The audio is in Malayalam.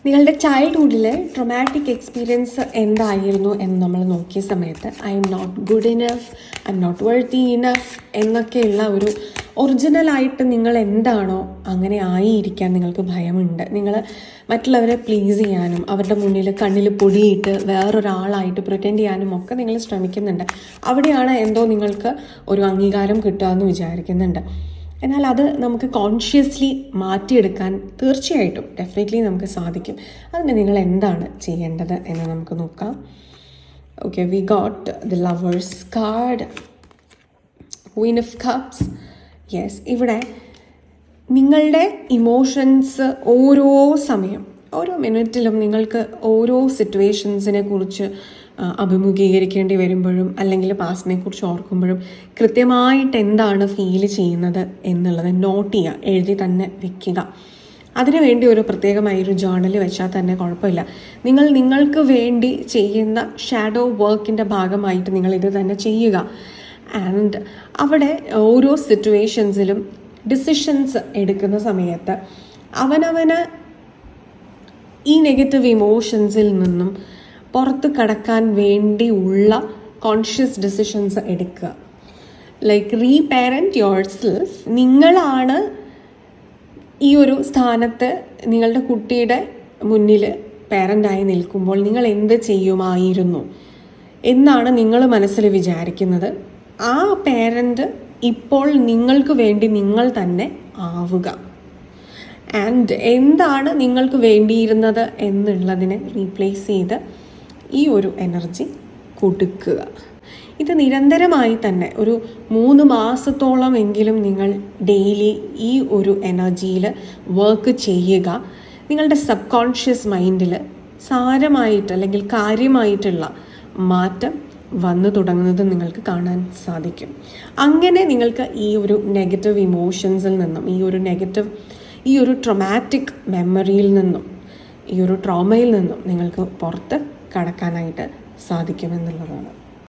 നിങ്ങളുടെ ചൈൽഡ്ഹുഡിൽ ട്രൊമാറ്റിക് എക്സ്പീരിയൻസ് എന്തായിരുന്നു എന്ന് നമ്മൾ നോക്കിയ സമയത്ത് I'm not good enough, I'm not worthy enough എന്നൊക്കെയുള്ള ഒരു ഒറിജിനലായിട്ട് നിങ്ങൾ എന്താണോ അങ്ങനെ ആയിരിക്കാൻ നിങ്ങൾക്ക് ഭയമുണ്ട്. നിങ്ങൾ മറ്റുള്ളവരെ പ്ലീസ് ചെയ്യാനും അവരുടെ മുന്നിൽ കണ്ണിൽ പൊടിയിട്ട് വേറൊരാളായിട്ട് പ്രിറ്റൻഡ് ചെയ്യാനും ഒക്കെ നിങ്ങൾ ശ്രമിക്കുന്നുണ്ട്. അവിടെയാണ് എന്തോ നിങ്ങൾക്ക് ഒരു അംഗീകാരം കിട്ടുകയെന്ന് വിചാരിക്കുന്നുണ്ട്. എന്നാൽ അത് നമുക്ക് കോൺഷ്യസ്ലി മാറ്റിയെടുക്കാൻ തീർച്ചയായിട്ടും ഡെഫിനറ്റ്ലി നമുക്ക് സാധിക്കും. അതിന് നിങ്ങൾ എന്താണ് ചെയ്യേണ്ടത് എന്ന് നമുക്ക് നോക്കാം. Okay, we got the lovers card, Queen of cups. Yes, ഇവിടെ നിങ്ങളുടെ ഇമോഷൻസ് ഓരോ സമയം ഓരോ മിനിറ്റിലും നിങ്ങൾക്ക് ഓരോ സിറ്റുവേഷൻസിനെ കുറിച്ച് അഭിമുഖീകരിക്കേണ്ടി വരുമ്പോഴും അല്ലെങ്കിൽ പാസ്റ്റിനെ കുറിച്ച് ഓർക്കുമ്പോഴും കൃത്യമായിട്ട് എന്താണ് ഫീൽ ചെയ്യുന്നത് എന്നുള്ളത് നോട്ട് ചെയ്യുക, എഴുതി തന്നെ വെക്കുക. അതിനുവേണ്ടി ഒരു പ്രത്യേകമായൊരു ജേർണൽ വെച്ചാൽ തന്നെ കുഴപ്പമില്ല. നിങ്ങൾക്ക് വേണ്ടി ചെയ്യുന്ന ഷാഡോ വർക്കിൻ്റെ ഭാഗമായിട്ട് നിങ്ങൾ ഇത് തന്നെ ചെയ്യുക. ആൻഡ് അവിടെ ഓരോ സിറ്റുവേഷൻസിലും ഡിസിഷൻസ് എടുക്കുന്ന സമയത്ത് അവനവന് ഈ നെഗറ്റീവ് ഇമോഷൻസിൽ നിന്നും പുറത്ത് കടക്കാൻ വേണ്ടിയുള്ള കോൺഷ്യസ് ഡിസിഷൻസ് എടുക്കുക. Like reparent yourself. നിങ്ങളാണ് ഈ ഒരു സ്ഥാനത്ത് നിങ്ങളുടെ കുട്ടിയുടെ മുന്നിൽ പാരൻ്റായി നിൽക്കുമ്പോൾ നിങ്ങൾ എന്ത് ചെയ്യുമായിരുന്നു എന്നാണ് നിങ്ങൾ മനസ്സിൽ വിചാരിക്കുന്നത്. ആ പാരൻ്റ് ഇപ്പോൾ നിങ്ങൾക്ക് വേണ്ടി നിങ്ങൾ തന്നെ ആവുക. ആൻഡ് എന്താണ് നിങ്ങൾക്ക് വേണ്ടിയിരുന്നത് എന്നുള്ളതിനെ റീപ്ലേസ് ചെയ്ത് ഈ ഒരു എനർജി കൊടുക്കുക. ഇത് നിരന്തരമായി തന്നെ ഒരു 3 മാസത്തോളം എങ്കിലും നിങ്ങൾ ഡെയിലി ഈ ഒരു എനർജിയിൽ വർക്ക് ചെയ്യുക. നിങ്ങളുടെ സബ് കോൺഷ്യസ് മൈൻഡിൽ സാരമായിട്ട് അല്ലെങ്കിൽ കാര്യമായിട്ടുള്ള മാറ്റം വന്നു തുടങ്ങുന്നത് നിങ്ങൾക്ക് കാണാൻ സാധിക്കും. അങ്ങനെ നിങ്ങൾക്ക് ഈ ഒരു നെഗറ്റീവ് ഇമോഷൻസിൽ നിന്നും ഈ ഒരു ട്രോമാറ്റിക് മെമ്മറിയിൽ നിന്നും ഈ ഒരു ട്രോമയിൽ നിന്നും നിങ്ങൾക്ക് പുറത്ത് കടക്കാനായിട്ട് സാധിക്കുമെന്നുള്ളതാണ്.